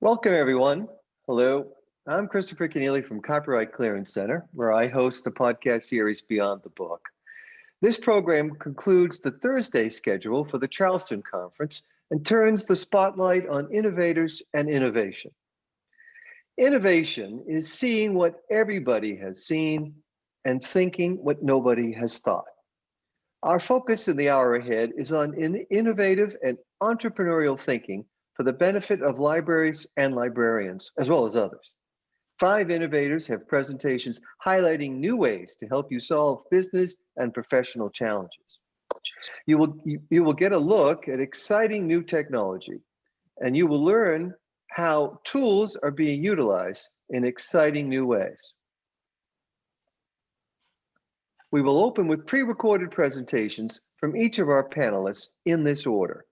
Welcome, everyone. Hello, I'm Christopher Keneally from Copyright Clearance Center, where I host the podcast series Beyond the Book. This program concludes the Thursday schedule for the Charleston Conference and turns the spotlight on innovators and innovation. Innovation is seeing what everybody has seen and thinking what nobody has thought. Our focus in the hour ahead is on innovative and entrepreneurial thinking for the benefit of libraries and librarians, as well as others. 5 innovators have presentations highlighting new ways to help you solve business and professional challenges. You will get a look at exciting new technology, and you will learn how tools are being utilized in exciting new ways. We will open with pre-recorded presentations from each of our panelists in this order.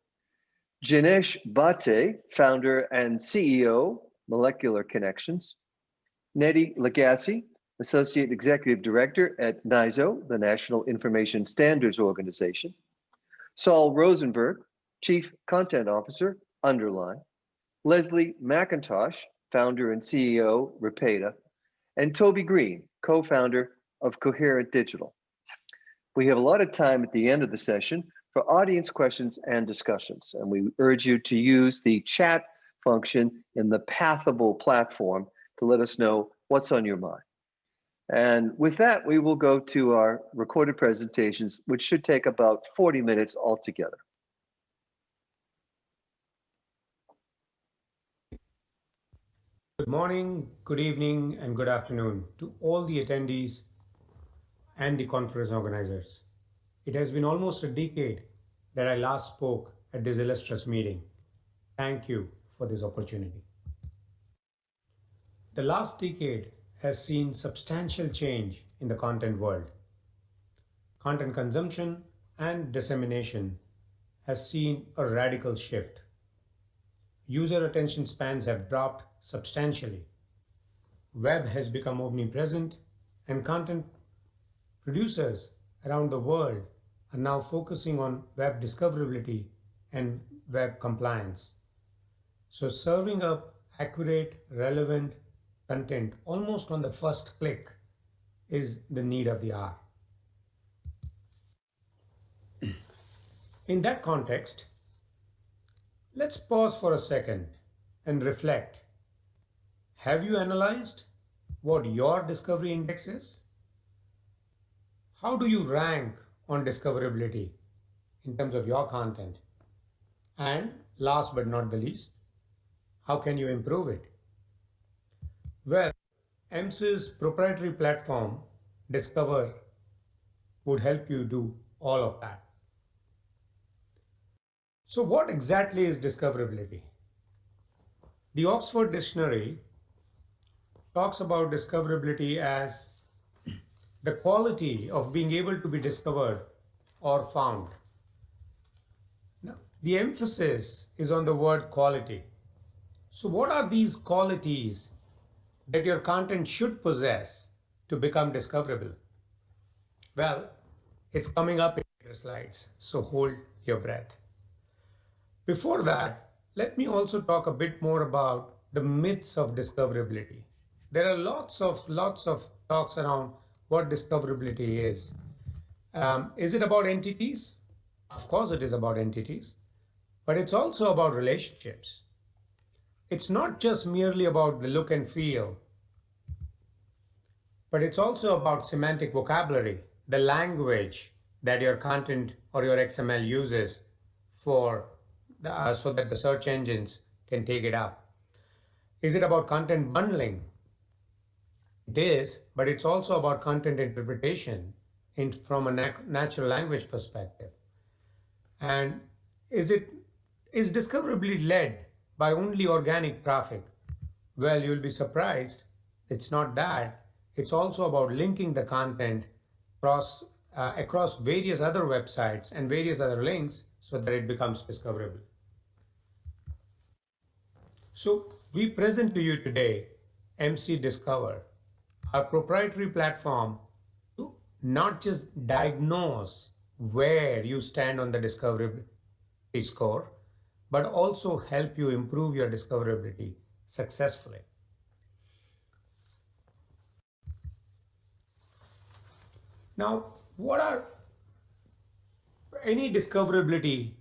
Jinesh Bhate, founder and CEO, Molecular Connections. Nettie Lagace, Associate Executive Director at NISO, the National Information Standards Organization. Saul Rosenberg, Chief Content Officer, Underline. Leslie Mcintosh, founder and CEO, Repeta. And Toby Green, co-founder of Coherent Digital. We have a lot of time at the end of the session for audience questions and discussions, and we urge you to use the chat function in the Pathable platform to let us know what's on your mind. And with that, we will go to our recorded presentations, which should take about 40 minutes altogether. Good morning, good evening, and good afternoon to all the attendees and the conference organizers. It has been almost a decade that I last spoke at this illustrious meeting. Thank you for this opportunity. The last decade has seen substantial change in the content world. Content consumption and dissemination has seen a radical shift. User attention spans have dropped substantially. Web has become omnipresent, and content producers around the world are now focusing on web discoverability and web compliance. So serving up accurate, relevant content almost on the first click is the need of the hour. In that context, let's pause for a second and reflect. Have you analyzed what your discovery index is? How do you rank on discoverability in terms of your content? And last but not the least, how can you improve it? Well, EMS's proprietary platform, Discover, would help you do all of that. So what exactly is discoverability? The Oxford Dictionary talks about discoverability as the quality of being able to be discovered or found. Now, the emphasis is on the word quality. So what are these qualities that your content should possess to become discoverable? Well, it's coming up in your slides, so hold your breath. Before that, let me also talk a bit more about the myths of discoverability. There are lots of talks around what discoverability is. Is it about entities? Of course it is about entities, but it's also about relationships. It's not just merely about the look and feel, but it's also about semantic vocabulary, the language that your content or your XML uses so that the search engines can take it up. Is it about content bundling? It is, but it's also about content interpretation from a natural language perspective. And is discoverability led by only organic traffic? Well, you'll be surprised. It's not that. It's also about linking the content across various other websites and various other links so that it becomes discoverable. So we present to you today Mcdiscover, our proprietary platform to not just diagnose where you stand on the discoverability score, but also help you improve your discoverability successfully. Now, what are any discoverability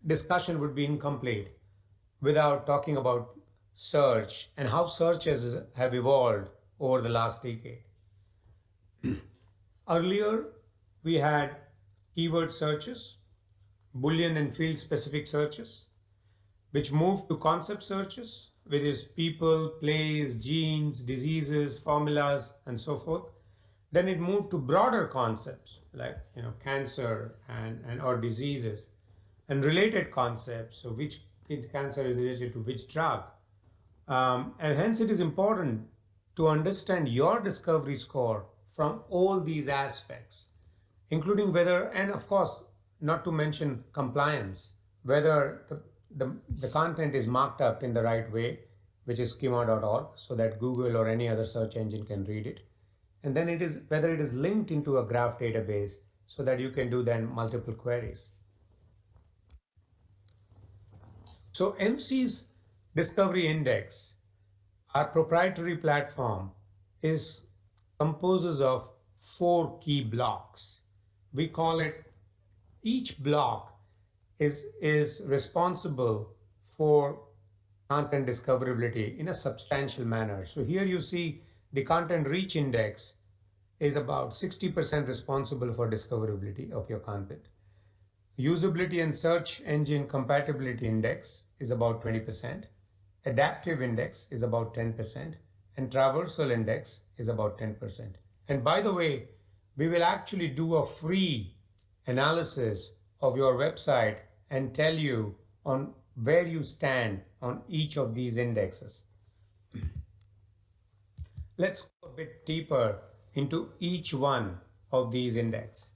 discussion would be incomplete without talking about search and how searches have evolved over the last decade. Earlier, we had keyword searches, Boolean and field specific searches, which moved to concept searches, which is people, place, genes, diseases, formulas, and so forth. Then it moved to broader concepts like cancer and or diseases and related concepts. So which cancer is related to which drug. And hence it is important to understand your discovery score from all these aspects, including whether, and of course, not to mention compliance, whether the content is marked up in the right way, which is schema.org, so that Google or any other search engine can read it. And then it is whether it is linked into a graph database so that you can do then multiple queries. So MC's Discovery Index, our proprietary platform, composes of 4 key blocks. We call it, each block is responsible for content discoverability in a substantial manner. So here you see the content reach index is about 60% responsible for discoverability of your content. Usability and search engine compatibility index is about 20%. Adaptive index is about 10%. And traversal index is about 10%. And by the way, we will actually do a free analysis of your website and tell you on where you stand on each of these indexes. Let's go a bit deeper into each one of these indexes.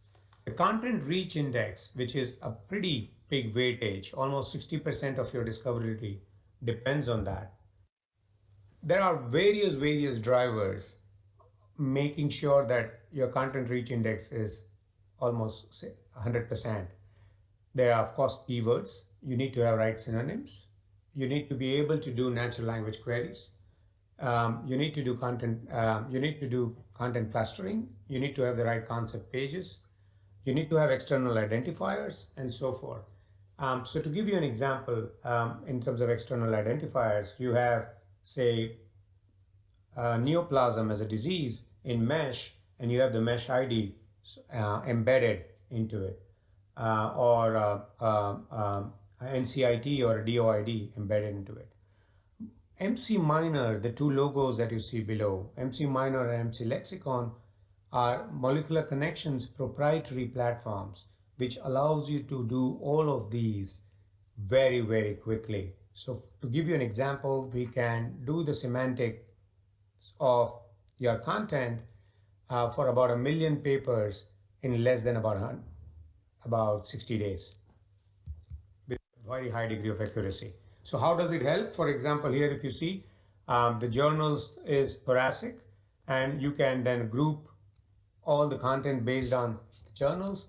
The content reach index, which is a pretty big weightage, almost 60% of your discoverability depends on that. There are various drivers making sure that your content reach index is almost 100%. There are, of course, keywords. You need to have right synonyms. You need to be able to do natural language queries. You need to do content. You need to do content clustering. You need to have the right concept pages. You need to have external identifiers and so forth. So to give you an example, in terms of external identifiers, you have, say, neoplasm as a disease in mesh, and you have the mesh ID embedded into it, or NCIT or DOID embedded into it. MC Minor, the 2 logos that you see below, MC Minor and MC Lexicon, are Molecular Connections proprietary platforms, which allows you to do all of these very quickly. So to give you an example, we can do the semantics of your content for about 1 million papers in less than about 60 days with very high degree of accuracy. So how does it help? For example, here if you see the journals is thoracic, and you can then group all the content based on the journals.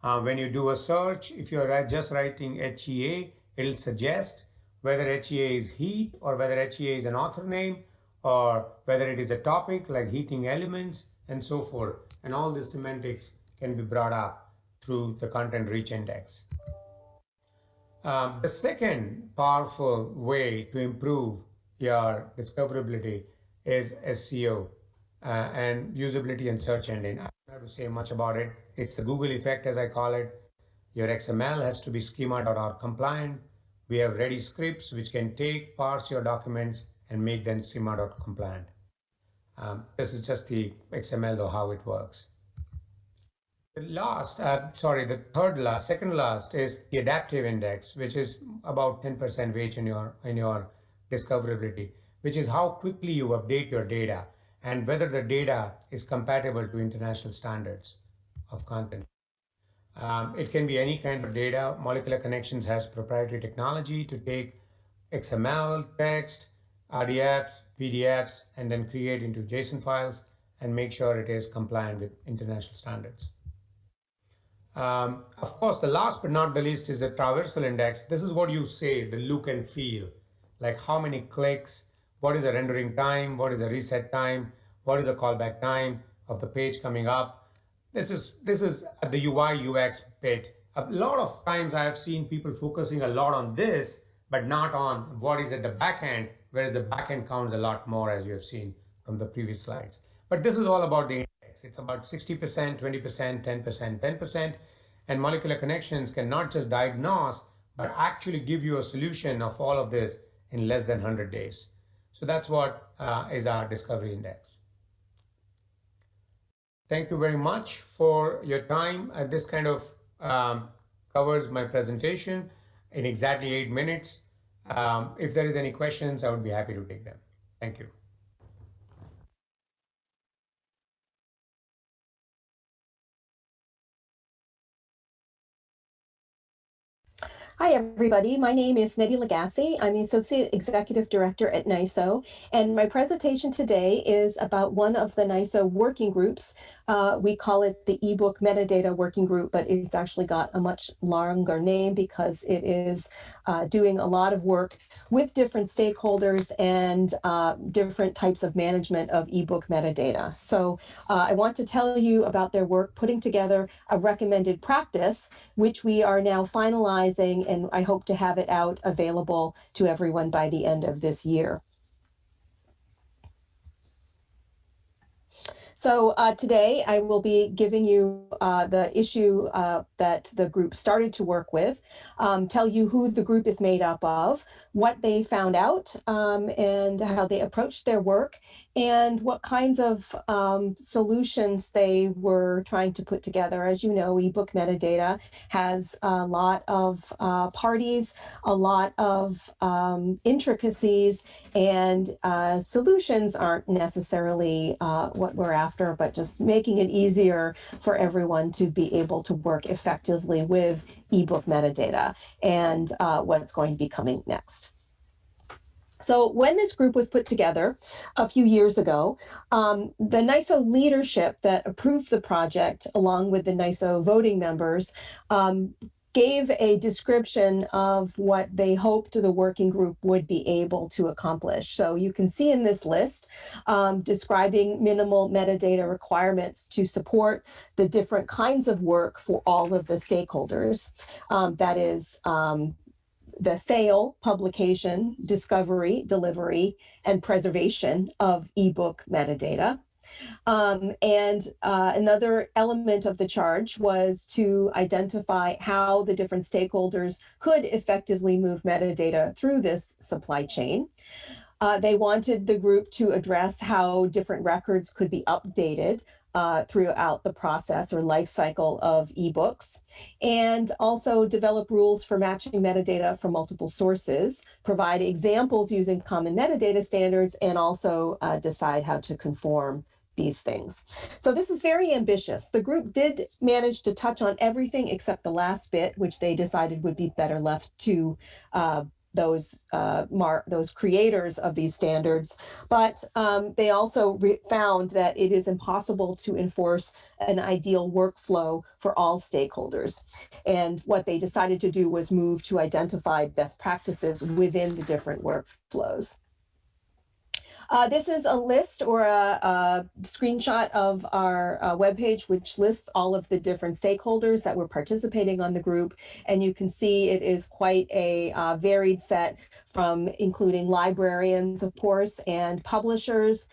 When you do a search, if you're just writing HEA, it'll suggest whether HEA is heat or whether HEA is an author name, or whether it is a topic like heating elements and so forth. And all the semantics can be brought up through the content reach index. The second powerful way to improve your discoverability is SEO and usability and search engine. I don't have to say much about it. It's the Google effect, as I call it. Your XML has to be schema.org compliant. We have ready scripts which can parse your documents and make them schema.org compliant. This is just the XML though, how it works. The second last is the adaptive index, which is about 10% weight in your discoverability, which is how quickly you update your data and whether the data is compatible to international standards of content. It can be any kind of data. Molecular Connections has proprietary technology to take XML, text, RDFs, PDFs, and then create into JSON files and make sure it is compliant with international standards. Of course, the last but not the least is the Traversal Index. This is what you say, the look and feel, like how many clicks, what is the rendering time, what is the reset time, what is the callback time of the page coming up. This is the UI UX bit. A lot of times I have seen people focusing a lot on this, but not on what is at the back end, whereas the back end counts a lot more, as you have seen from the previous slides. But this is all about the index. It's about 60%, 20%, 10%, 10%. And molecular connections can not just diagnose, but actually give you a solution of all of this in less than 100 days. So that's what is our discovery index. Thank you very much for your time. This kind of covers my presentation in exactly 8 minutes. If there is any questions, I would be happy to take them. Thank you. Hi, everybody. My name is Nettie Lagace. I'm the Associate Executive Director at NISO, and my presentation today is about one of the NISO working groups. We call it the eBook Metadata Working Group, but it's actually got a much longer name because it is doing a lot of work with different stakeholders and different types of management of eBook metadata. So I want to tell you about their work putting together a recommended practice, which we are now finalizing, and I hope to have it out available to everyone by the end of this year. So today I will be giving you the issue that the group started to work with, tell you who the group is made up of, what they found out, and how they approached their work, and what kinds of solutions they were trying to put together. As you know, eBook metadata has a lot of parties, a lot of intricacies, and solutions aren't necessarily what we're after, but just making it easier for everyone to be able to work effectively with eBook metadata and what's going to be coming next. So when this group was put together a few years ago, the NISO leadership that approved the project, along with the NISO voting members, gave a description of what they hoped the working group would be able to accomplish. So you can see in this list describing minimal metadata requirements to support the different kinds of work for all of the stakeholders. That is the sale, publication, discovery, delivery, and preservation of eBook metadata. Another element of the charge was to identify how the different stakeholders could effectively move metadata through this supply chain. They wanted the group to address how different records could be updated throughout the process or life cycle of ebooks, and also develop rules for matching metadata from multiple sources, provide examples using common metadata standards, and also decide how to conform these things. So this is very ambitious. The group did manage to touch on everything except the last bit, which they decided would be better left to those creators of these standards, but they also found that it is impossible to enforce an ideal workflow for all stakeholders. And what they decided to do was move to identify best practices within the different workflows. This is a list or a screenshot of our webpage, which lists all of the different stakeholders that were participating on the group. And you can see it is quite a varied set, from including librarians, of course, and publishers,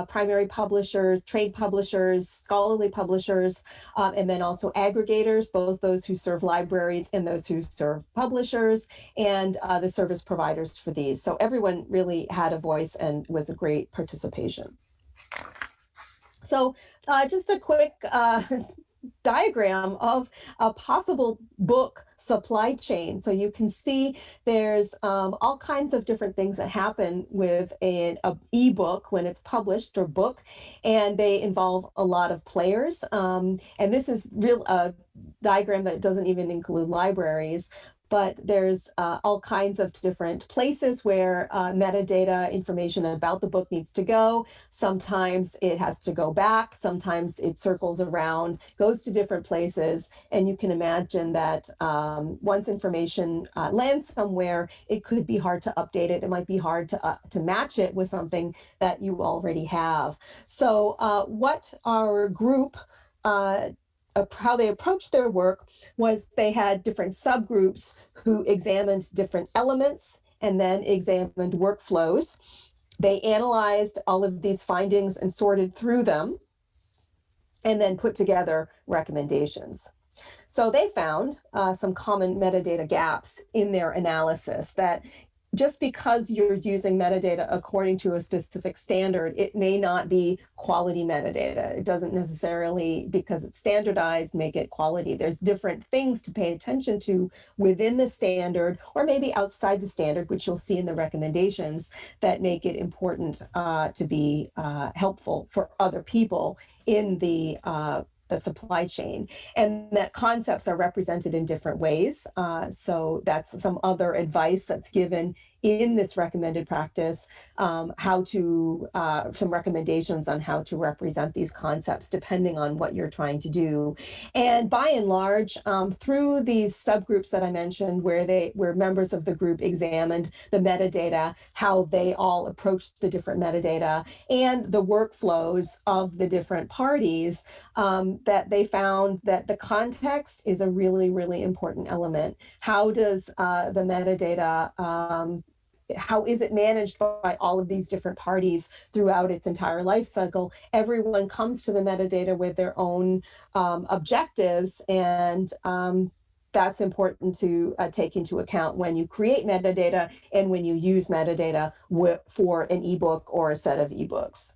primary publishers, trade publishers, scholarly publishers, and then also aggregators, both those who serve libraries and those who serve publishers, and the service providers for these. So everyone really had a voice and was a great participation. So just a quick diagram of a possible book supply chain. So you can see there's all kinds of different things that happen with an ebook when it's published, or book, and they involve a lot of players. And this is a diagram that doesn't even include libraries, but there's all kinds of different places where metadata information about the book needs to go. Sometimes it has to go back, sometimes it circles around, goes to different places, and you can imagine that once information lands somewhere, it could be hard to update it. It might be hard to match it with something that you already have. So what our group how they approached their work was they had different subgroups who examined different elements and then examined workflows. They analyzed all of these findings and sorted through them and then put together recommendations. So they found some common metadata gaps in their analysis, that just because you're using metadata according to a specific standard, it may not be quality metadata. It doesn't necessarily, because it's standardized, make it quality. There's different things to pay attention to within the standard, or maybe outside the standard, which you'll see in the recommendations, that make it important to be helpful for other people in the supply chain, and that concepts are represented in different ways. So that's some other advice that's given in this recommended practice, some recommendations on how to represent these concepts depending on what you're trying to do. And by and large, through these subgroups that I mentioned, where members of the group examined the metadata, how they all approached the different metadata, and the workflows of the different parties, that they found that the context is a really, really important element. How does the metadata, how is it managed by all of these different parties throughout its entire life cycle? Everyone comes to the metadata with their own objectives, and that's important to take into account when you create metadata and when you use metadata for an ebook or a set of ebooks.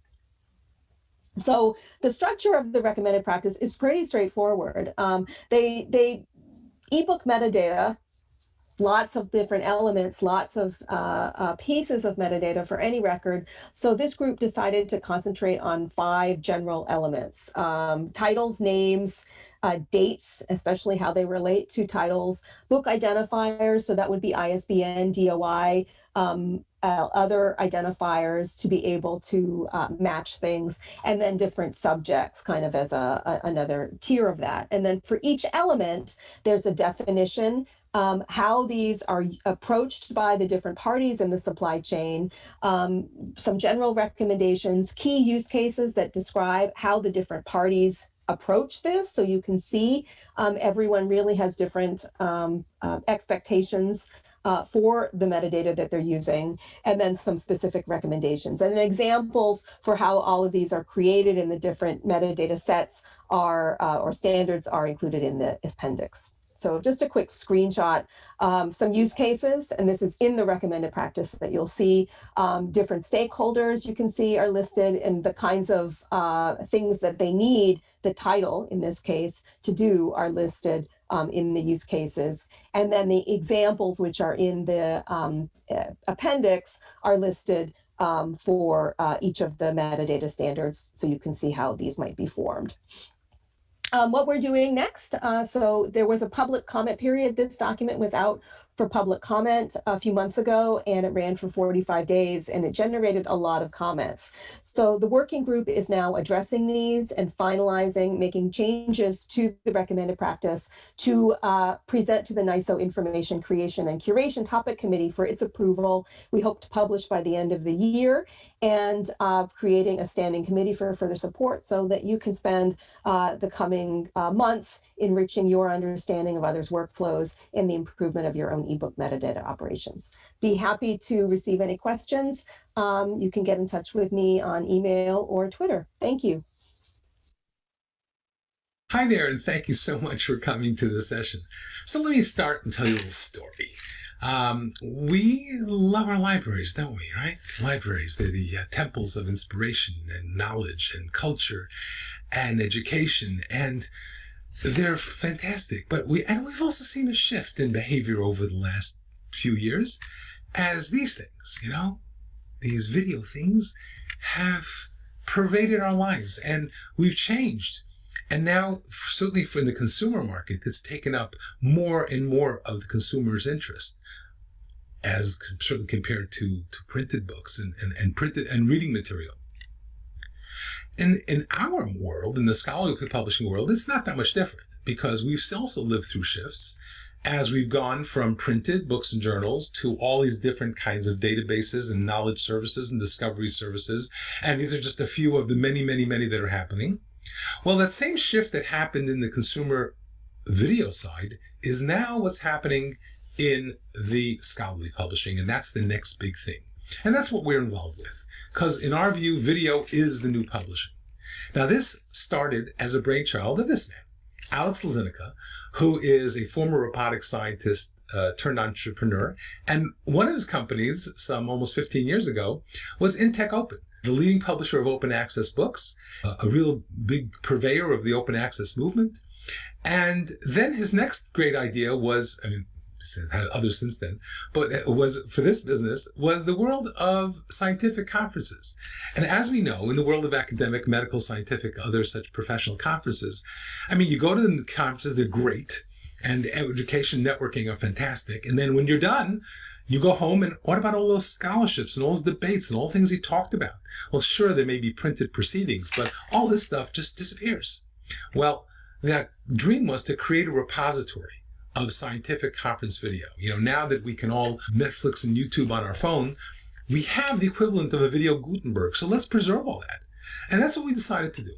So the structure of the recommended practice is pretty straightforward. They ebook metadata, lots of different elements, lots of pieces of metadata for any record. So this group decided to concentrate on 5 general elements: titles, names, dates, especially how they relate to titles, book identifiers, so that would be ISBN, DOI, other identifiers to be able to match things, and then different subjects kind of as another tier of that. And then for each element, there's a definition, how these are approached by the different parties in the supply chain, some general recommendations, key use cases that describe how the different parties approach this. So you can see everyone really has different expectations for the metadata that they're using, and then some specific recommendations. And examples for how all of these are created in the different metadata sets are or standards are included in the appendix. So just a quick screenshot, some use cases, and this is in the recommended practice that you'll see. Different stakeholders you can see are listed, and the kinds of things that they need the title, in this case, to do are listed in the use cases. And then the examples, which are in the appendix, are listed for each of the metadata standards, so you can see how these might be formed. What we're doing next, so there was a public comment period. This document was out for public comment a few months ago, and it ran for 45 days, and it generated a lot of comments. So the working group is now addressing these and finalizing, making changes to the recommended practice to present to the NISO Information Creation and Curation Topic Committee for its approval. We hope to publish by the end of the year, and creating a standing committee for further support so that you can spend the coming months enriching your understanding of others' workflows and the improvement of your own ebook metadata operations. Be happy to receive any questions. You can get in touch with me on email or Twitter. Thank you. Hi there, and thank you so much for coming to the session. So let me start and tell you a little story. We love our libraries, don't we, right? Libraries, they're the temples of inspiration and knowledge and culture and education, and they're fantastic. But we've also seen a shift in behavior over the last few years as these things, these video things have pervaded our lives, and we've changed. And now, certainly for the consumer market, it's taken up more and more of the consumer's interest, as certainly compared to printed books and printed and reading material. In our world, in the scholarly publishing world, it's not that much different, because we've also lived through shifts as we've gone from printed books and journals to all these different kinds of databases and knowledge services and discovery services. And these are just a few of the many, many, many that are happening. Well, that same shift that happened in the consumer video side is now what's happening in the scholarly publishing, and that's the next big thing. And that's what we're involved with, because in our view, video is the new publishing. Now, this started as a brainchild of this man, Alex Lazinica, who is a former robotics scientist turned entrepreneur. And one of his companies, some almost 15 years ago, was Intech Open, the leading publisher of open access books, a real big purveyor of the open access movement. And then his next great idea was, had others since then, but it was for this business was the world of scientific conferences. And as we know, in the world of academic, medical, scientific, other such professional conferences, you go to the conferences, they're great, and education networking are fantastic. And then when you're done, you go home, and what about all those scholarships and all those debates and all the things he talked about? Well, sure, there may be printed proceedings, but all this stuff just disappears. Well, that dream was to create a repository of scientific conference video. Now that we can all Netflix and YouTube on our phone, we have the equivalent of a video Gutenberg. So let's preserve all that. And that's what we decided to do.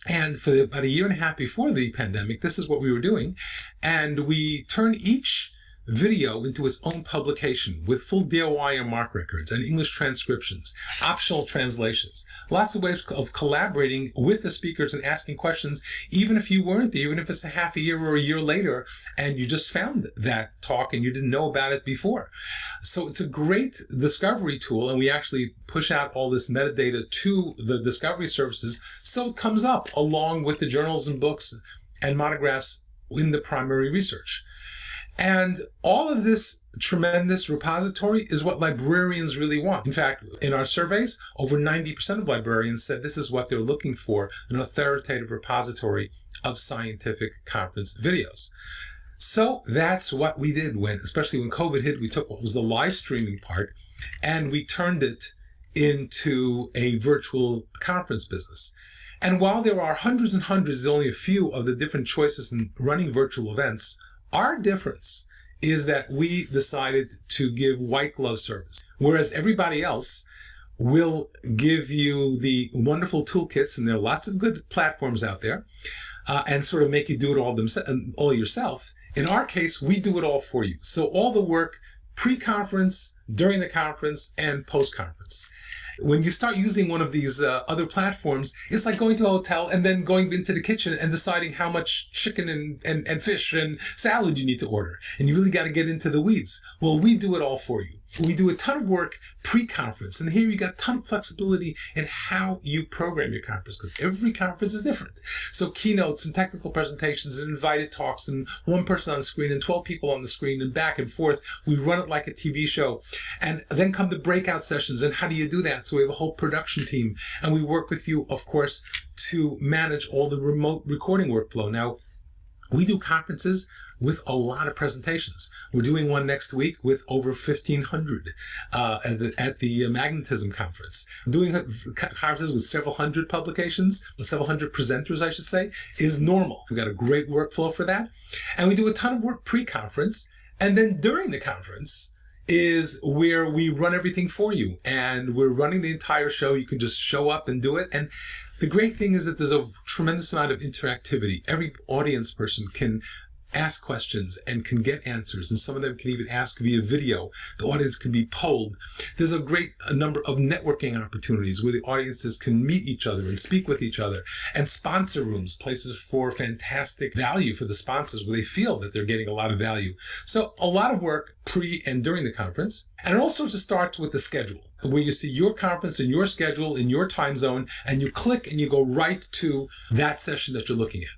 And for about a year and a half before the pandemic, this is what we were doing. And we turned each video into its own publication with full DOI and mark records and English transcriptions, optional translations, lots of ways of collaborating with the speakers and asking questions, even if you weren't there, even if it's a half a year or a year later and you just found that talk and you didn't know about it before. So it's a great discovery tool, and we actually push out all this metadata to the discovery services so it comes up along with the journals and books and monographs in the primary research. And all of this tremendous repository is what librarians really want. In fact, in our surveys, over 90% of librarians said this is what they're looking for, an authoritative repository of scientific conference videos. So that's what we did especially when COVID hit, we took what was the live streaming part and we turned it into a virtual conference business. And while there are hundreds and hundreds, only a few of the different choices in running virtual events, our difference is that we decided to give white glove service, whereas everybody else will give you the wonderful toolkits, and there are lots of good platforms out there, and sort of make you do it all yourself. In our case, we do it all for you. So all the work pre-conference, during the conference, and post-conference. When you start using one of these other platforms, it's like going to a hotel and then going into the kitchen and deciding how much chicken and fish and salad you need to order. And you really got to get into the weeds. Well, we do it all for you. We do a ton of work pre-conference. And here you got a ton of flexibility in how you program your conference, because every conference is different. So keynotes and technical presentations and invited talks and one person on the screen and 12 people on the screen and back and forth. We run it like a TV show. And then come the breakout sessions. And how do you do that? So we have a whole production team. And we work with you, of course, to manage all the remote recording workflow. Now, we do conferences with a lot of presentations. We're doing one next week with over 1,500 at the Magnetism Conference. Doing conferences with several hundred publications, several hundred presenters, I should say, is normal. We've got a great workflow for that. And we do a ton of work pre-conference. And then during the conference is where we run everything for you. And we're running the entire show. You can just show up and do it. And the great thing is that there's a tremendous amount of interactivity. Every audience person can ask questions and can get answers, and some of them can even ask via video. The audience can be polled. There's a great number of networking opportunities where the audiences can meet each other and speak with each other, and sponsor rooms, places for fantastic value for the sponsors where they feel that they're getting a lot of value. So a lot of work pre and during the conference, and it also just starts with the schedule, where you see your conference and your schedule in your time zone, and you click and you go right to that session that you're looking at.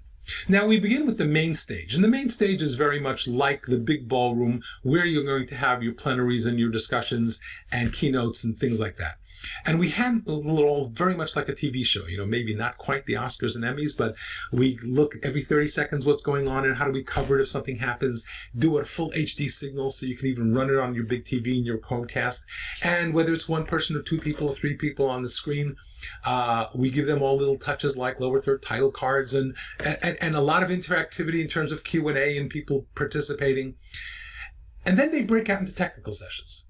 Now we begin with the main stage, and the main stage is very much like the big ballroom where you're going to have your plenaries and your discussions and keynotes and things like that. And we handle it all very much like a TV show, maybe not quite the Oscars and Emmys, but we look every 30 seconds what's going on and how do we cover it if something happens, do a full HD signal so you can even run it on your big TV and your Chromecast. And whether it's one person or two people or three people on the screen, we give them all little touches like lower third title cards and a lot of interactivity in terms of Q&A and people participating. And then they break out into technical sessions.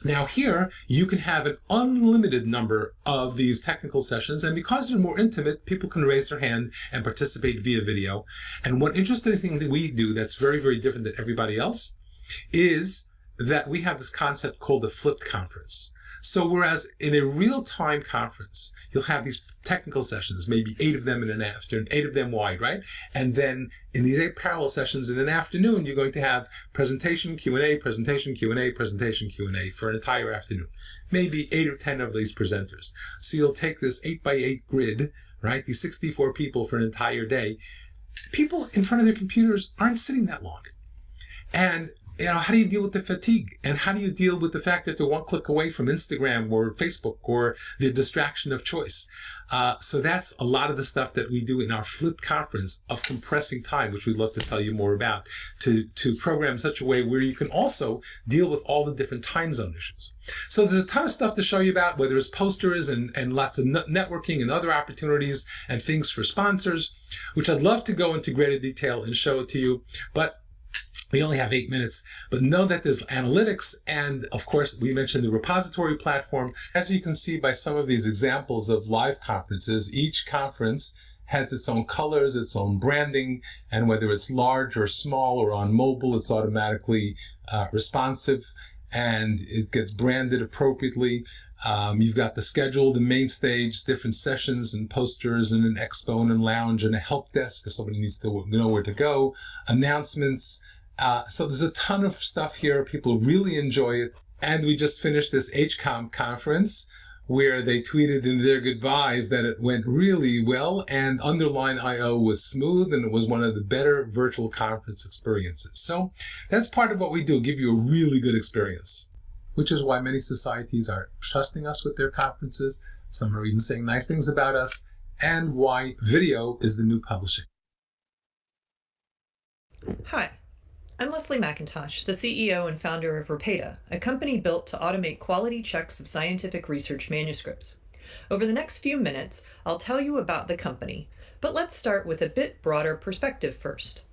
Now here, you can have an unlimited number of these technical sessions, and because they're more intimate, people can raise their hand and participate via video. And one interesting thing that we do that's very, very different than everybody else is that we have this concept called the flipped conference. So whereas in a real-time conference, you'll have these technical sessions, maybe 8 of them in an afternoon, 8 of them wide, right? And then in these 8 parallel sessions in an afternoon, you're going to have presentation, Q&A, presentation, Q&A, presentation, Q&A for an entire afternoon. Maybe 8 or 10 of these presenters. So you'll take this 8x8 grid, right? These 64 people for an entire day. People in front of their computers aren't sitting that long. And how do you deal with the fatigue? And how do you deal with the fact that they're one click away from Instagram or Facebook or the distraction of choice? So that's a lot of the stuff that we do in our flipped conference of compressing time, which we'd love to tell you more about, to program in such a way where you can also deal with all the different time zone issues. So there's a ton of stuff to show you about, whether it's posters and lots of networking and other opportunities and things for sponsors, which I'd love to go into greater detail and show it to you. But we only have 8 minutes, but know that there's analytics, and of course we mentioned the repository platform. As you can see by some of these examples of live conferences, each conference has its own colors, its own branding, and whether it's large or small or on mobile, it's automatically responsive and it gets branded appropriately. You've got the schedule, the main stage, different sessions and posters and an expo and a lounge and a help desk if somebody needs to know where to go, announcements. So there's a ton of stuff here. People really enjoy it. And we just finished this HCOM conference where they tweeted in their goodbyes that it went really well and Underline IO was smooth and it was one of the better virtual conference experiences. So that's part of what we do, give you a really good experience, which is why many societies are trusting us with their conferences. Some are even saying nice things about us, and why video is the new publishing. Hi. I'm Leslie Mcintosh, the CEO and founder of Repeta, a company built to automate quality checks of scientific research manuscripts. Over the next few minutes, I'll tell you about the company, but let's start with a bit broader perspective first.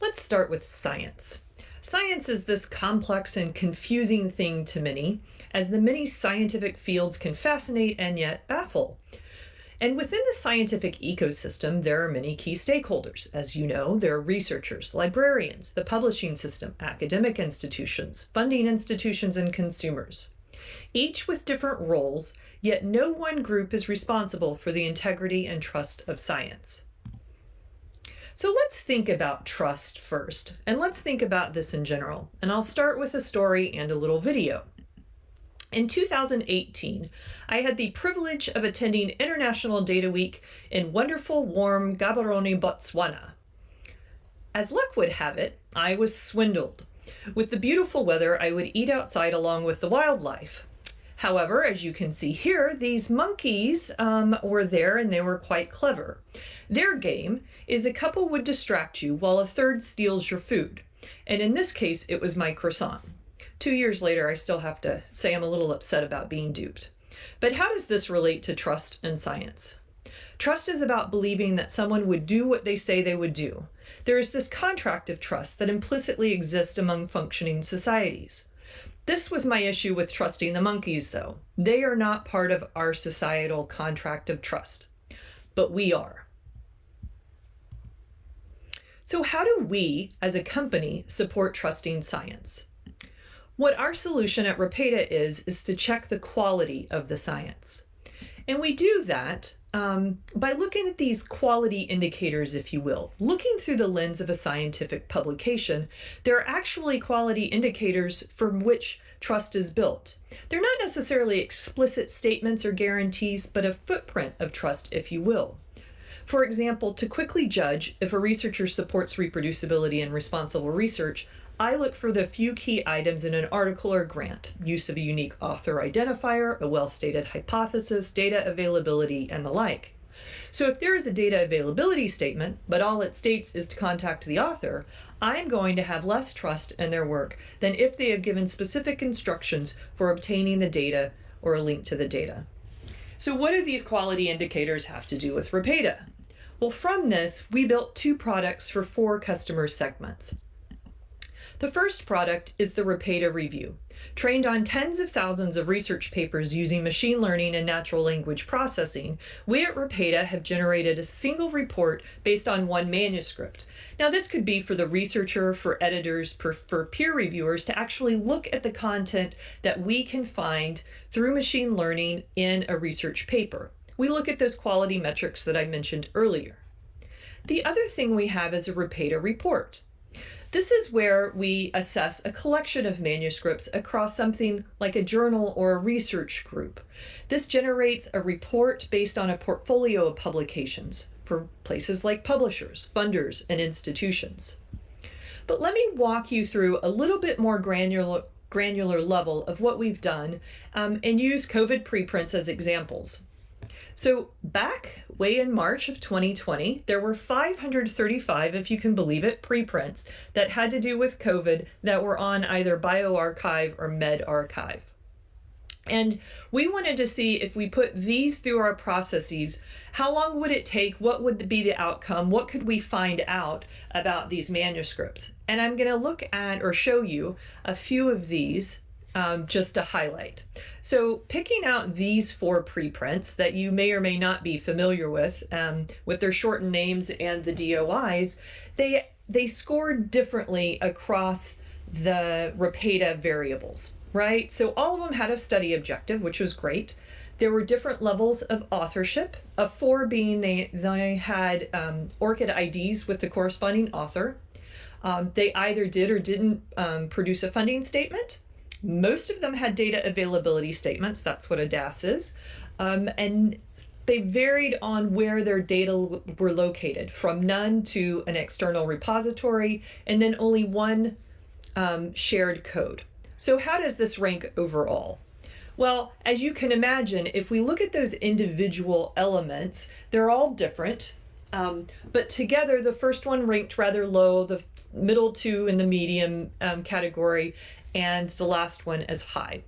Let's start with science. Science is this complex and confusing thing to many, as the many scientific fields can fascinate and yet baffle. And within the scientific ecosystem, there are many key stakeholders. As you know, there are researchers, librarians, the publishing system, academic institutions, funding institutions, and consumers. Each with different roles, yet no one group is responsible for the integrity and trust of science. So let's think about trust first, and let's think about this in general. And I'll start with a story and a little video. In 2018, I had the privilege of attending International Data Week in wonderful, warm Gaborone, Botswana. As luck would have it, I was swindled. With the beautiful weather, I would eat outside along with the wildlife. However, as you can see here, these monkeys were there and they were quite clever. Their game is a couple would distract you while a third steals your food. And in this case, it was my croissant. 2 years later, I still have to say I'm a little upset about being duped. But how does this relate to trust and science? Trust is about believing that someone would do what they say they would do. There is this contract of trust that implicitly exists among functioning societies. This was my issue with trusting the monkeys, though. They are not part of our societal contract of trust, but we are. So how do we, as a company, support trusting science? What our solution at Repeta is to check the quality of the science. And we do that by looking at these quality indicators, if you will. Looking through the lens of a scientific publication, there are actually quality indicators from which trust is built. They're not necessarily explicit statements or guarantees, but a footprint of trust, if you will. For example, to quickly judge if a researcher supports reproducibility and responsible research, I look for the few key items in an article or grant: use of a unique author identifier, a well-stated hypothesis, data availability, and the like. So if there is a data availability statement, but all it states is to contact the author, I'm going to have less trust in their work than if they have given specific instructions for obtaining the data or a link to the data. So what do these quality indicators have to do with Repeta? Well, from this, we built 2 products for 4 customer segments. The first product is the Repeta Review. Trained on tens of thousands of research papers using machine learning and natural language processing, we at Repeta have generated a single report based on 1 manuscript. Now, this could be for the researcher, for editors, for peer reviewers to actually look at the content that we can find through machine learning in a research paper. We look at those quality metrics that I mentioned earlier. The other thing we have is a Repeta report. This is where we assess a collection of manuscripts across something like a journal or a research group. This generates a report based on a portfolio of publications for places like publishers, funders, and institutions. But let me walk you through a little bit more granular level of what we've done and use COVID preprints as examples. So back way in March of 2020, there were 535, if you can believe it, preprints that had to do with COVID that were on either bioRxiv or medRxiv. And we wanted to see if we put these through our processes, how long would it take? What would be the outcome? What could we find out about these manuscripts? And I'm going to look at or show you a few of these just to highlight. So picking out these 4 preprints that you may or may not be familiar with their shortened names and the DOIs, they scored differently across the Repeta variables, right? So all of them had a study objective, which was great. There were different levels of authorship, of 4 being they had ORCID IDs with the corresponding author. They either did or didn't produce a funding statement. Most of them had data availability statements. That's what a DAS is. And they varied on where their data were located, from none to an external repository, and then only 1 shared code. So how does this rank overall? Well, as you can imagine, if we look at those individual elements, they're all different. But together, the first one ranked rather low, the middle 2 in the medium category, and the last one as high.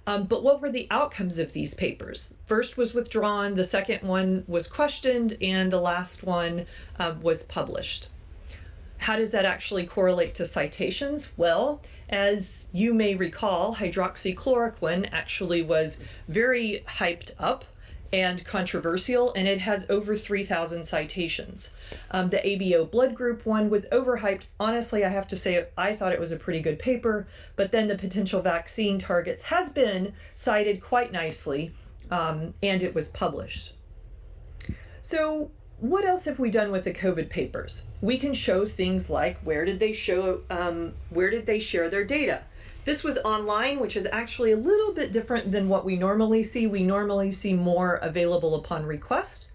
But what were the outcomes of these papers? First was withdrawn, the second one was questioned, and the last one was published. How does that actually correlate to citations? Well, as you may recall, hydroxychloroquine actually was very hyped up and controversial, and it has over 3,000 citations. The ABO blood group one was overhyped. Honestly, I have to say, I thought it was a pretty good paper, but then the potential vaccine targets has been cited quite nicely, and it was published. So what else have we done with the COVID papers? We can show things like where did they share their data? This was online, which is actually a little bit different than what we normally see. We normally see more available upon request.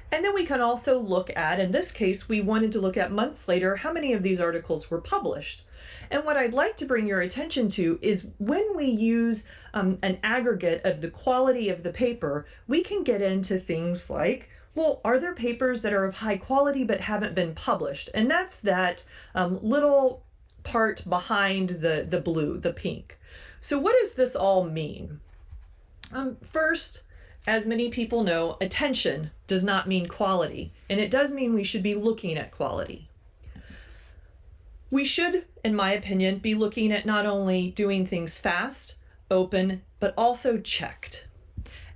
And then we can also look at, in this case, we wanted to look at months later, how many of these articles were published. And what I'd like to bring your attention to is when we use an aggregate of the quality of the paper, we can get into things like, well, are there papers that are of high quality but haven't been published? And that's that little part behind the blue, the pink. So what does this all mean? First, as many people know, attention does not mean quality, and it does mean we should be looking at quality. We should, in my opinion, be looking at not only doing things fast, open, but also checked.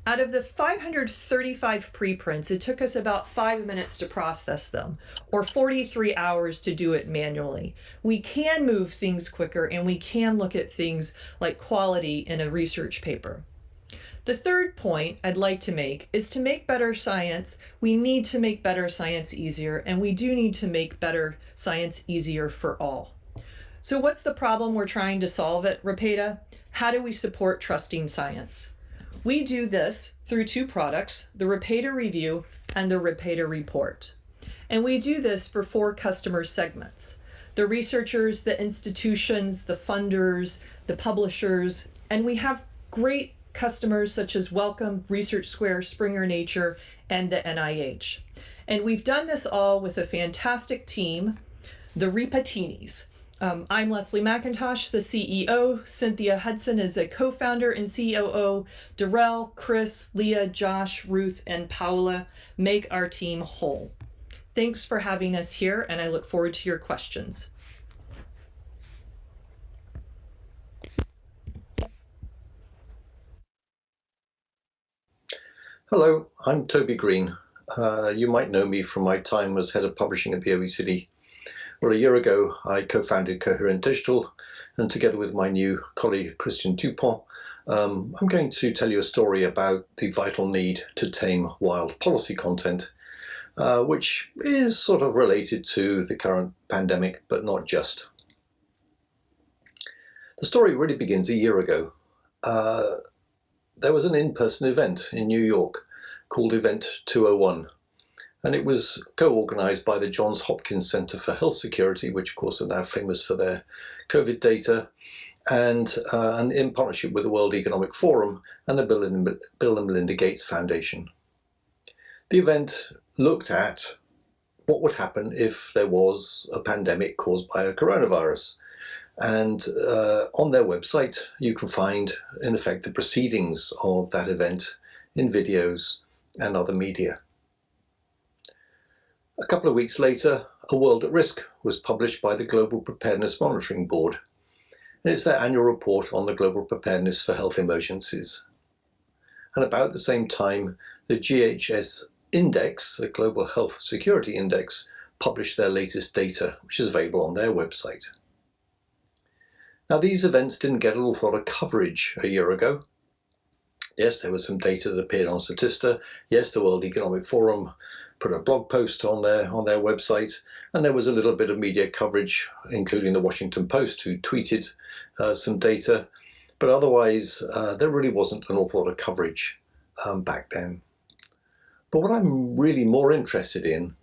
Out of the 535 preprints, it took us about 5 minutes to process them, or 43 hours to do it manually. We can move things quicker, and we can look at things like quality in a research paper. The third point I'd like to make is to make better science, we need to make better science easier, and we do need to make better science easier for all. So what's the problem we're trying to solve at Repeta? How do we support trusting science? We do this through two products, the Repeta Review and the Repeta Report. And we do this for 4 customer segments: the researchers, the institutions, the funders, the publishers, and we have great customers such as Wellcome, Research Square, Springer Nature, and the NIH. And we've done this all with a fantastic team, the Repetinis. I'm Leslie Mcintosh, the CEO. Cynthia Hudson is a co-founder and COO. Darrell, Chris, Leah, Josh, Ruth, and Paola make our team whole. Thanks for having us here, and I look forward to your questions. Hello, I'm Toby Green. You might know me from my time as head of publishing at the OECD. Well, a year ago, I co-founded Coherent Digital, and together with my new colleague, Christian Dupont, I'm going to tell you a story about the vital need to tame wild policy content, which is sort of related to the current pandemic, but not just. The story really begins a year ago. There was an in-person event in New York called Event 201. And it was co-organized by the Johns Hopkins Center for Health Security, which of course are now famous for their COVID data, and in partnership with the World Economic Forum and the Bill and Melinda Gates Foundation. The event looked at what would happen if there was a pandemic caused by a coronavirus. And on their website, you can find, in effect, the proceedings of that event in videos and other media. A couple of weeks later, A World at Risk was published by the Global Preparedness Monitoring Board, and it's their annual report on the global preparedness for health emergencies. And about the same time, the GHS Index, the Global Health Security Index, published their latest data, which is available on their website. Now, these events didn't get an awful lot of coverage a year ago. Yes, there was some data that appeared on Statista. Yes, the World Economic Forum put a blog post on their website, and there was a little bit of media coverage, including the Washington Post, who tweeted some data, but otherwise there really wasn't an awful lot of coverage back then. But what I'm really more interested in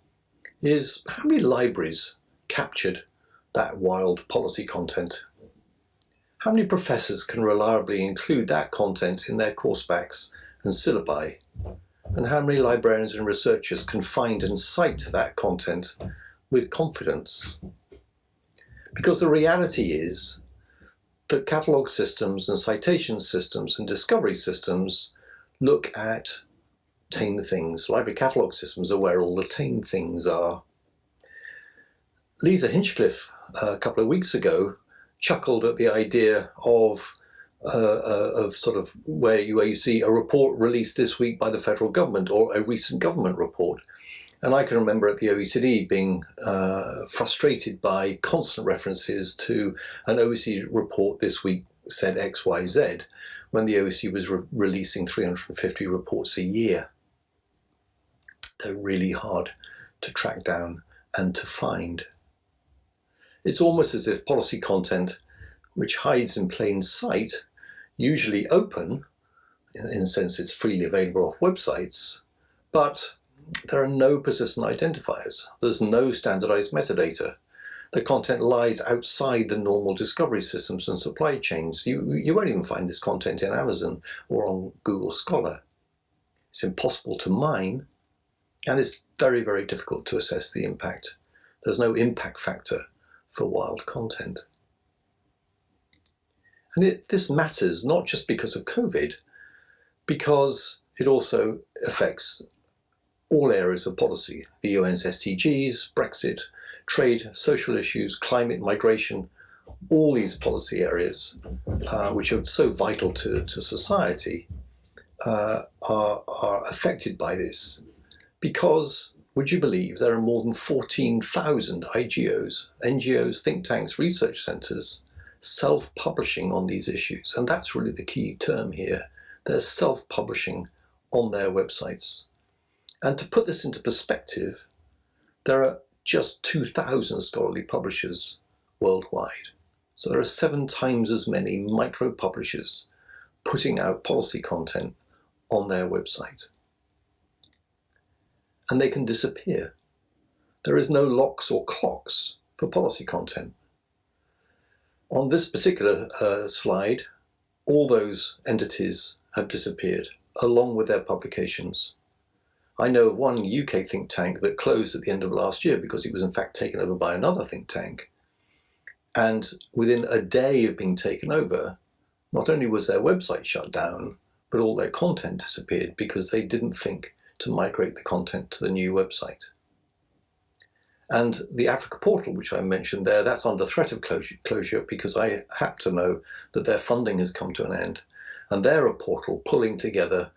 is how many libraries captured that wild policy content. How many professors can reliably include that content in their course backs and syllabi? And how many librarians and researchers can find and cite that content with confidence? Because the reality is that catalog systems and citation systems and discovery systems look at tame things. Library catalog systems are where all the tame things are. Lisa Hinchcliffe, a couple of weeks ago, chuckled at the idea of sort of where you see a report released this week by the federal government or a recent government report. And I can remember at the OECD being frustrated by constant references to an OECD report this week said XYZ, when the OECD was releasing 350 reports a year. They're really hard to track down and to find. It's almost as if policy content, which hides in plain sight, usually open, in a sense it's freely available off websites, but there are no persistent identifiers. There's no standardized metadata. The content lies outside the normal discovery systems and supply chains. You won't even find this content in Amazon or on Google Scholar. It's impossible to mine, and it's very, very difficult to assess the impact. There's no impact factor for wild content. And this matters not just because of COVID, because it also affects all areas of policy, the UN's SDGs, Brexit, trade, social issues, climate, migration, all these policy areas, which are so vital to society, are affected by this. Because, would you believe, there are more than 14,000 IGOs, NGOs, think tanks, research centres, self-publishing on these issues. And that's really the key term here. They're self-publishing on their websites. And to put this into perspective, there are just 2,000 scholarly publishers worldwide. So there are 7 times as many micro-publishers putting out policy content on their website. And they can disappear. There is no locks or clocks for policy content. On this particular slide, all those entities have disappeared, along with their publications. I know of one UK think tank that closed at the end of last year because it was in fact taken over by another think tank. And within a day of being taken over, not only was their website shut down, but all their content disappeared because they didn't think to migrate the content to the new website. And the Africa portal, which I mentioned there, that's under threat of closure because I happen to know that their funding has come to an end. And they're a portal pulling together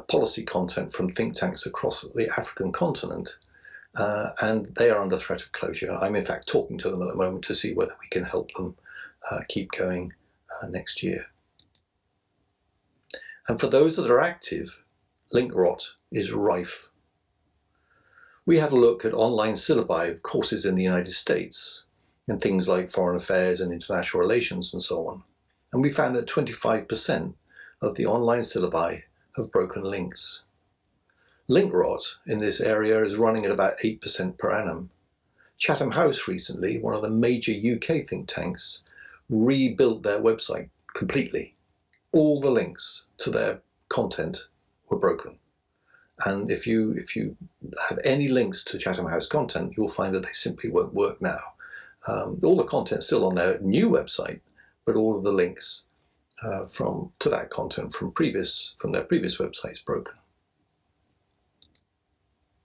policy content from think tanks across the African continent. And they are under threat of closure. I'm in fact talking to them at the moment to see whether we can help them keep going next year. And for those that are active, link rot is rife. We had a look at online syllabi of courses in the United States in things like foreign affairs and international relations and so on. And we found that 25% of the online syllabi have broken links. Link rot in this area is running at about 8% per annum. Chatham House recently, one of the major UK think tanks, rebuilt their website completely. All the links to their content were broken. And if you have any links to Chatham House content, you'll find that they simply won't work now. All the content's still on their new website, but all of the links to that content from their previous websites broken.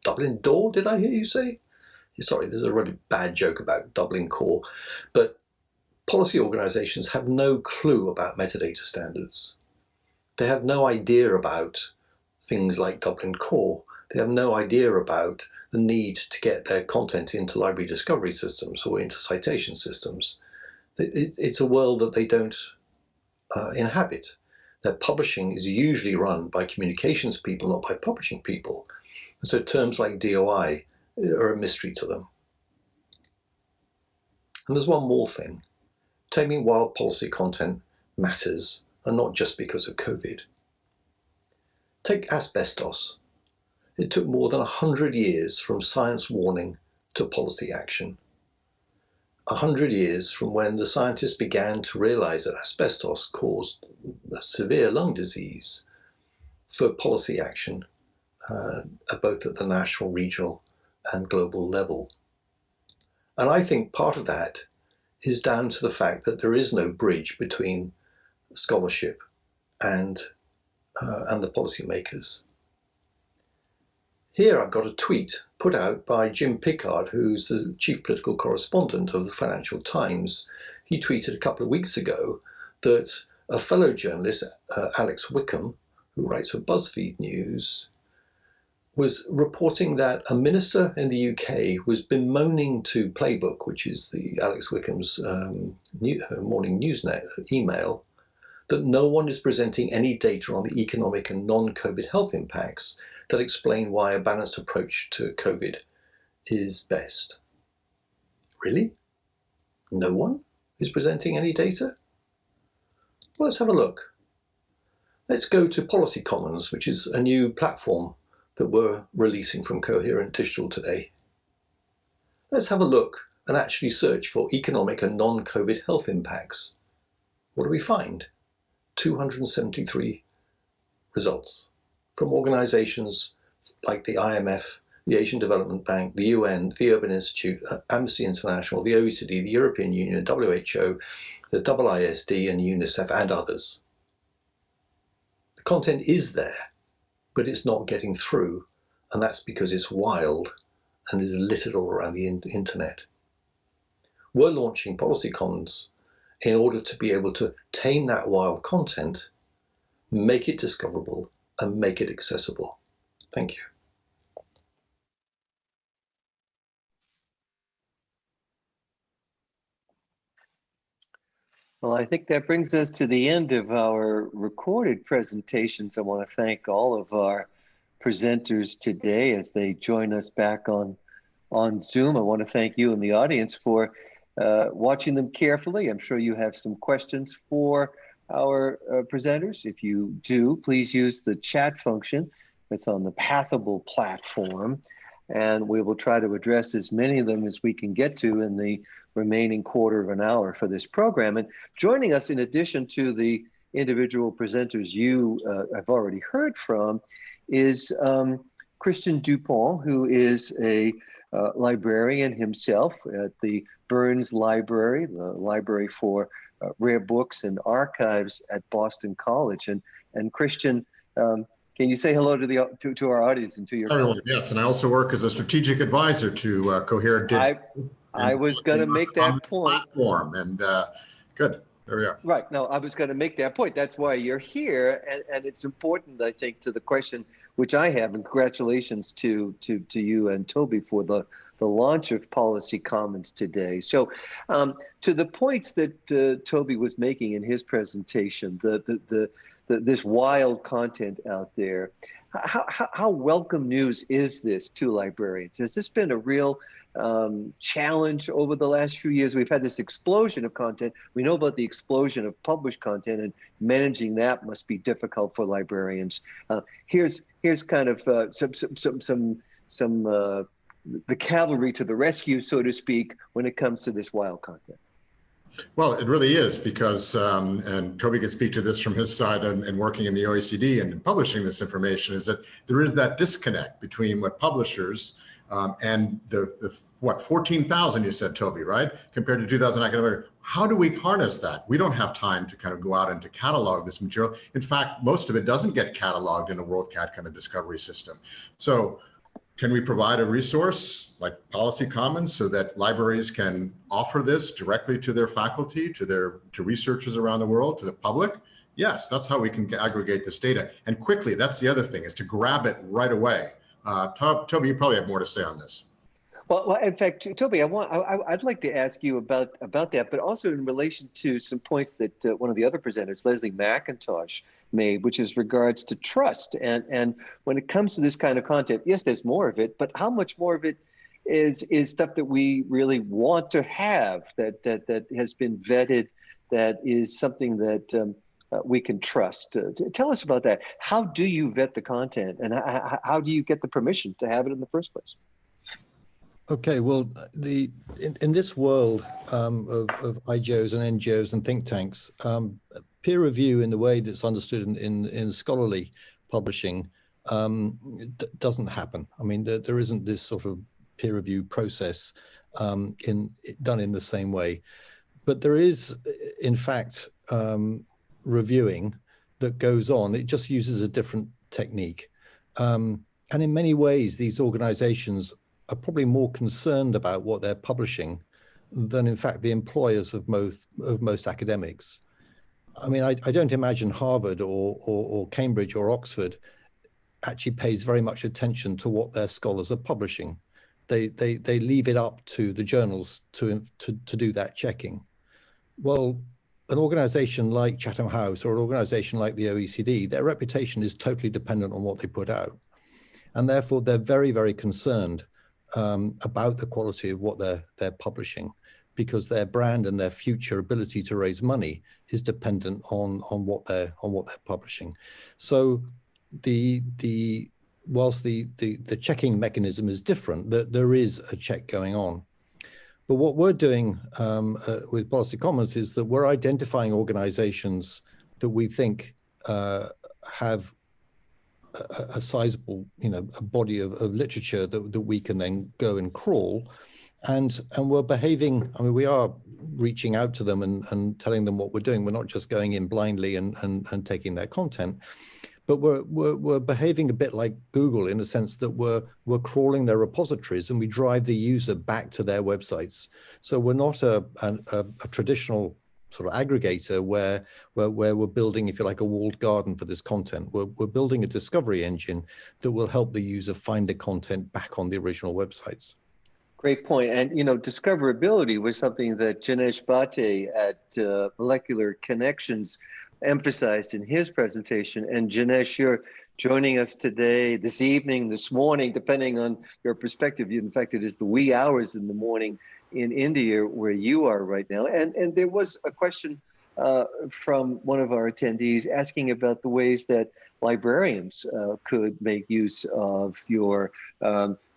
Dublin Door, did I hear you say? Sorry, this is a really bad joke about Dublin Core, but policy organizations have no clue about metadata standards. They have no idea about things like Dublin Core. They have no idea about the need to get their content into library discovery systems or into citation systems. It's a world that they don't inhabit. Their publishing is usually run by communications people, not by publishing people. And so terms like DOI are a mystery to them. And there's one more thing. Taming wild policy content matters, and not just because of COVID. Take asbestos. It took more than 100 years from science warning to policy action. 100 years from when the scientists began to realize that asbestos caused a severe lung disease for policy action, both at the national, regional, and global level. And I think part of that is down to the fact that there is no bridge between scholarship and the policymakers. Here I've got a tweet put out by Jim Pickard, who's the chief political correspondent of the Financial Times. He tweeted a couple of weeks ago that a fellow journalist, Alex Wickham, who writes for BuzzFeed News, was reporting that a minister in the UK was bemoaning to Playbook, which is the Alex Wickham's morning newsnet email, that no one is presenting any data on the economic and non-COVID health impacts that explain why a balanced approach to COVID is best. Really? No one is presenting any data? Well, let's have a look. Let's go to Policy Commons, which is a new platform that we're releasing from Coherent Digital today. Let's have a look and actually search for economic and non-COVID health impacts. What do we find? 273 results from organizations like the IMF, the Asian Development Bank, the UN, the Urban Institute, Amnesty International, the OECD, the European Union, WHO, the IISD and UNICEF and others. The content is there, but it's not getting through, and that's because it's wild and is littered all around the internet. We're launching Policy Commons in order to be able to tame that wild content, make it discoverable, and make it accessible. Thank you. Well, I think that brings us to the end of our recorded presentations. I want to thank all of our presenters today as they join us back on Zoom. I want to thank you in the audience for watching them carefully. I'm sure you have some questions for our presenters. If you do, please use the chat function that's on the Pathable platform, and we will try to address as many of them as we can get to in the remaining quarter of an hour for this program. And joining us, in addition to the individual presenters you have already heard from, is Christian Dupont, who is a librarian himself at the Burns Library, the library for rare books and archives at Boston College. And Christian, can you say hello to our audience and to your everyone? Yes, and I also work as a strategic advisor to Coherent. I was going to make that point. Platform, and good. There we are. Right. No, I was going to make that point. That's why you're here, and it's important, I think, to the question which I have. And congratulations to you and Toby for the launch of Policy Commons today. So, to the points that Toby was making in his presentation, this wild content out there, how welcome news is this to librarians? Has this been a real challenge over the last few years? We've had this explosion of content. We know about the explosion of published content, and managing that must be difficult for librarians. Here's kind of some the cavalry to the rescue, so to speak, when it comes to this wild content. Well, it really is, because, and Toby can speak to this from his side and working in the OECD and publishing this information, is that there is that disconnect between what publishers and the 14,000 you said, Toby, right? Compared to 2,000 academic. How do we harness that? We don't have time to kind of go out and to catalog this material. In fact, most of it doesn't get cataloged in a WorldCat kind of discovery system. So can we provide a resource like Policy Commons so that libraries can offer this directly to their faculty, to researchers around the world, to the public? Yes, that's how we can aggregate this data. And quickly, that's the other thing, is to grab it right away. Toby, you probably have more to say on this. Well, in fact, Toby, I'd like to ask you about that, but also in relation to some points that one of the other presenters, Leslie Mcintosh, made, which is regards to trust. And when it comes to this kind of content, yes, there's more of it, but how much more of it is stuff that we really want to have, that has been vetted, that is something that we can trust? Tell us about that. How do you vet the content, and how do you get the permission to have it in the first place? Okay, well, in this world of IGOs and NGOs and think tanks, peer review in the way that's understood in scholarly publishing doesn't happen. I mean, there isn't this sort of peer review process done in the same way. But there is, in fact, reviewing that goes on. It just uses a different technique. And in many ways, these organizations are probably more concerned about what they're publishing than, in fact, the employers of most academics. I mean, I don't imagine Harvard or Cambridge or Oxford actually pays very much attention to what their scholars are publishing. They leave it up to the journals to do that checking. Well, an organization like Chatham House or an organization like the OECD, their reputation is totally dependent on what they put out. And therefore, they're very, very concerned about the quality of what they're publishing, because their brand and their future ability to raise money is dependent on what they're publishing. So whilst the checking mechanism is different, there is a check going on. But what we're doing with Policy Commons is that we're identifying organizations that we think have a sizable, a body of literature that we can then go and crawl, and we're behaving. I mean, we are reaching out to them and telling them what we're doing. We're not just going in blindly and taking their content, but we're behaving a bit like Google in the sense that we're crawling their repositories and we drive the user back to their websites. So we're not a traditional sort of aggregator where we're building, if you like, a walled garden for this content. We're building a discovery engine that will help the user find the content back on the original websites. Great point. And, discoverability was something that Jinesh Bhatte at Molecular Connections emphasized in his presentation. And Jinesh, you're joining us today, this evening, this morning, depending on your perspective. In fact, it is the wee hours in the morning in India where you are right now. And there was a question from one of our attendees asking about the ways that librarians could make use of your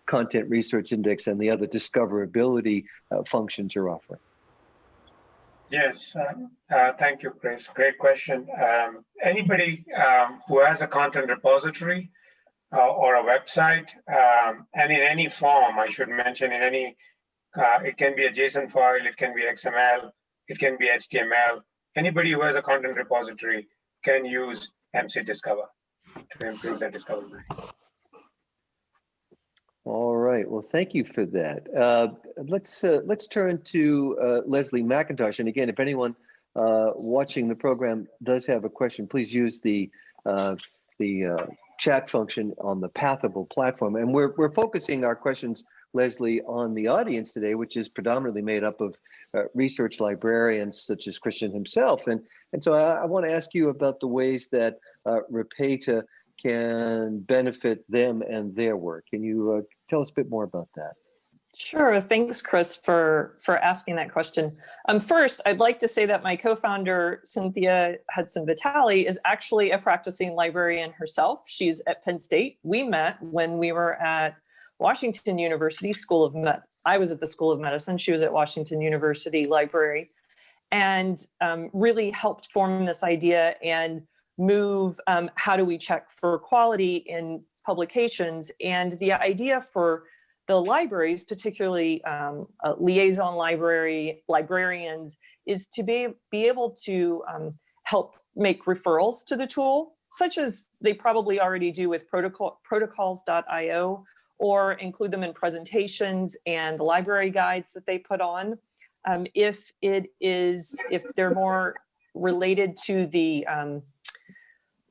content research index and the other discoverability functions you're offering. Yes, thank you, Chris. Great question. Anybody who has a content repository or a website, and in any form, I should mention, in any, it can be a JSON file, it can be XML, it can be HTML. Anybody who has a content repository can use Mcdiscover to improve their discoverability. All right. Well, thank you for that. Let's turn to Leslie Mcintosh. And again, if anyone watching the program does have a question, please use the chat function on the Pathable platform. And we're focusing our questions, Leslie, on the audience today, which is predominantly made up of research librarians such as Christian himself. And so I want to ask you about the ways that Repeta can benefit them and their work. Can you tell us a bit more about that? Sure. Thanks, Chris, for asking that question. First, I'd like to say that my co-founder, Cynthia Hudson Vitale, is actually a practicing librarian herself. She's at Penn State. We met when we were at Washington University School of Medicine. I was at the School of Medicine. She was at Washington University Library, and really helped form this idea and move how do we check for quality in publications. And the idea for the libraries, particularly liaison librarians, is to be able to help make referrals to the tool, such as they probably already do with protocols.io, or include them in presentations and the library guides that they put on. If they're more related to the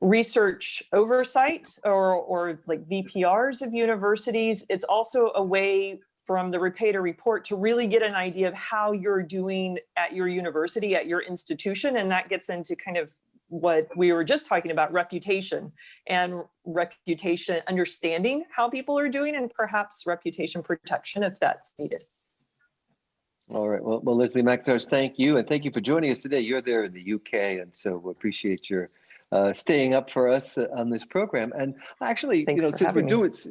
research oversight or like VPRs of universities, it's also a way from the Repeta report to really get an idea of how you're doing at your university, at your institution. And that gets into kind of what we were just talking about, reputation, understanding how people are doing, and perhaps reputation protection if that's needed. All right. Well, Leslie Mcintosh, thank you. And thank you for joining us today. You're there in the UK, and so we appreciate your staying up for us on this program. And actually,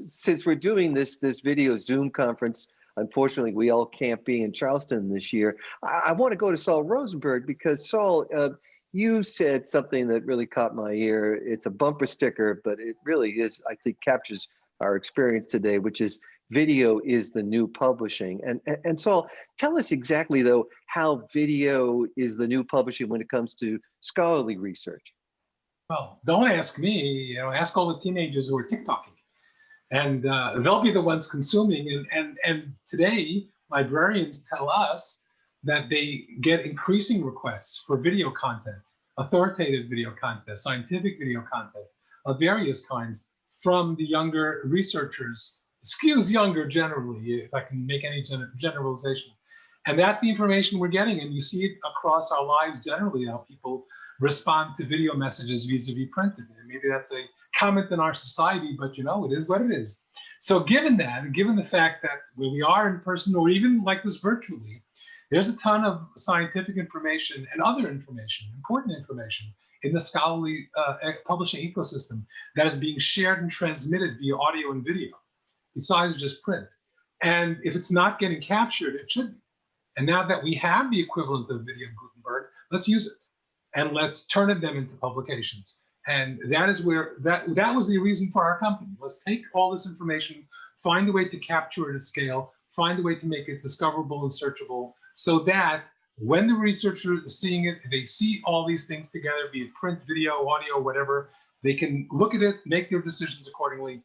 since we're doing this video Zoom conference, unfortunately, we all can't be in Charleston this year. I want to go to Saul Rosenberg because, Saul, you said something that really caught my ear. It's a bumper sticker, but it really is, I think, captures our experience today, which is video is the new publishing. And Saul, tell us exactly, though, how video is the new publishing when it comes to scholarly research. Well, don't ask me, ask all the teenagers who are TikToking, and they'll be the ones consuming. And today, librarians tell us that they get increasing requests for video content, authoritative video content, scientific video content of various kinds from the younger researchers, skews younger generally, if I can make any generalization. And that's the information we're getting. And you see it across our lives generally, how people respond to video messages vis-a-vis printed. And maybe that's a comment in our society, but it is what it is. So given that, given the fact that when we are in person or even like this virtually, there's a ton of scientific information and other information, important information, in the scholarly publishing ecosystem that is being shared and transmitted via audio and video, besides just print. And if it's not getting captured, it should be. And now that we have the equivalent of video in Gutenberg, let's use it. And let's turn them into publications. And that is where, that was the reason for our company. Let's take all this information, find a way to capture it at scale, find a way to make it discoverable and searchable, so that when the researcher is seeing it, they see all these things together, be it print, video, audio, whatever, they can look at it, make their decisions accordingly,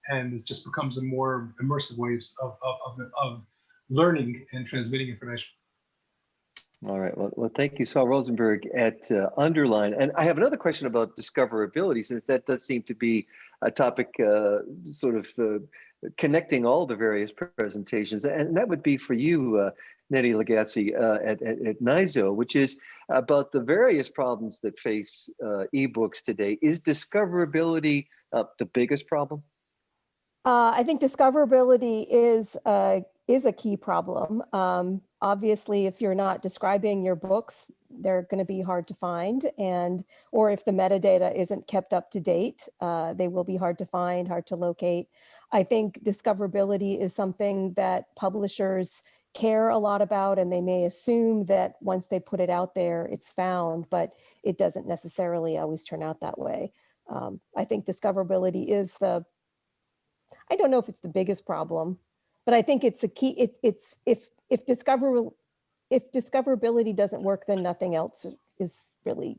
and this just becomes a more immersive way of learning and transmitting information. All right. Well, thank you, Saul Rosenberg at Underline. And I have another question about discoverability, since that does seem to be a topic connecting all the various presentations. And that would be for you, Nettie Lagace at NISO, which is about the various problems that face ebooks today. Is discoverability the biggest problem? I think discoverability is a key problem. Obviously, if you're not describing your books, they're going to be hard to find, or if the metadata isn't kept up to date, they will be hard to find, hard to locate. I think discoverability is something that publishers care a lot about, and they may assume that once they put it out there, it's found, but it doesn't necessarily always turn out that way. I think discoverability is I don't know if it's the biggest problem, but I think it's a key. If discoverability doesn't work, then nothing else is really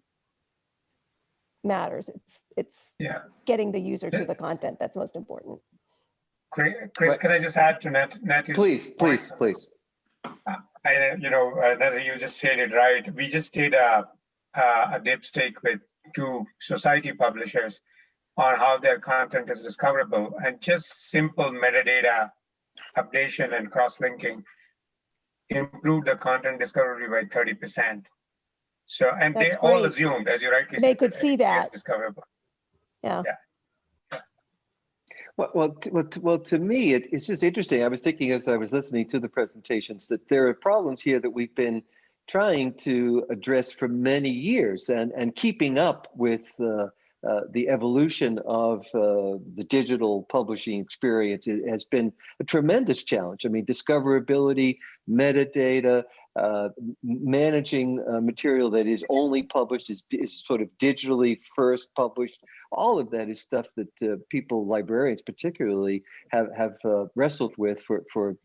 matters. It's getting the user to the content that's most important. Chris, can I just add to Nettie's Please. Nettie, you just said it right. We just did a dipstick with 2 society publishers on how their content is discoverable, and just simple metadata updation and cross-linking improved the content discovery by 30%. So, and That's they all great. assumed, as you rightly said, They could see that. it's discoverable. Yeah. Well, to me, it's just interesting. I was thinking as I was listening to the presentations that there are problems here that we've been trying to address for many years, and keeping up with the evolution of the digital publishing experience has been a tremendous challenge. I mean, discoverability, metadata, managing material that is only published, is sort of digitally first published. All of that is stuff that people, librarians particularly, have wrestled with for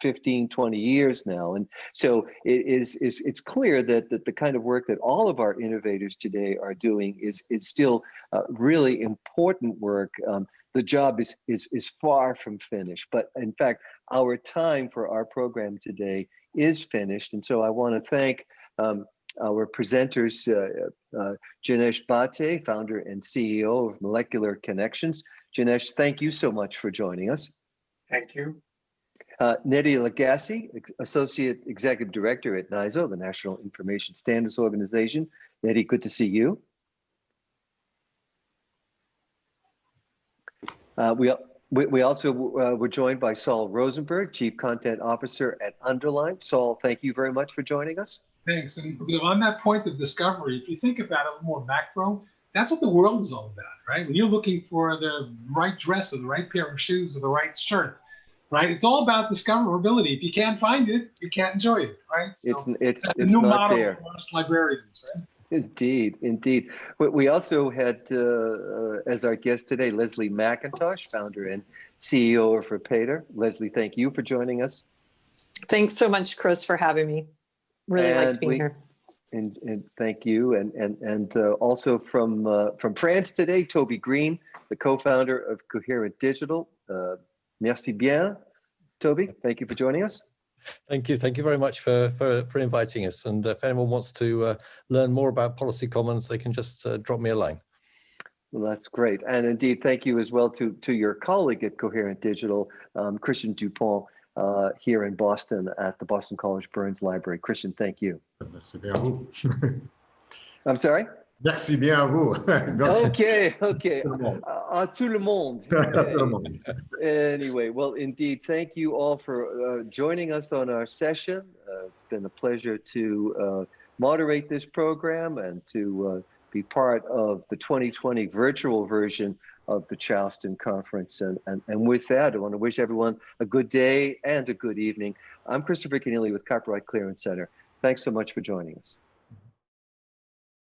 15, 20 years now. And so it's clear that the kind of work that all of our innovators today are doing is still really important work. The job is far from finished, but in fact, our time for our program today is finished. And so I want to thank our presenters, Jinesh Bhatte, founder and CEO of Molecular Connections. Jinesh, thank you so much for joining us. Thank you. Nettie Lagace, Associate Executive Director at NISO, the National Information Standards Organization. Nettie, good to see you. We also were joined by Saul Rosenberg, Chief Content Officer at Underline. Saul, thank you very much for joining us. Thanks. And on that point of discovery, if you think about it a little more macro, that's what the world is all about, right? When you're looking for the right dress or the right pair of shoes or the right shirt, right? It's all about discoverability. If you can't find it, you can't enjoy it, right? So it's a new not model there. for us librarians, right? Indeed. But we also had as our guest today, Leslie Mcintosh, founder and CEO of Repeta. Leslie, thank you for joining us. Thanks so much, Chris, for having me. Really liked being here. And thank you. And also from France today, Toby Green, the co-founder of Coherent Digital. Merci bien, Toby. Thank you for joining us. Thank you. Thank you very much for inviting us. And if anyone wants to learn more about Policy Commons, they can just drop me a line. Well, that's great. And indeed, thank you as well to your colleague at Coherent Digital, Christian Dupont, here in Boston at the Boston College Burns Library. Christian, thank you. Merci bien à vous. I'm sorry? Merci bien à vous. Okay. À tout le monde. Tout le monde. Anyway, well, indeed, thank you all for joining us on our session. It's been a pleasure to moderate this program and to be part of the 2020 virtual version of the Charleston Conference. And with that, I want to wish everyone a good day and a good evening. I'm Christopher Keneally with Copyright Clearance Center. Thanks so much for joining us.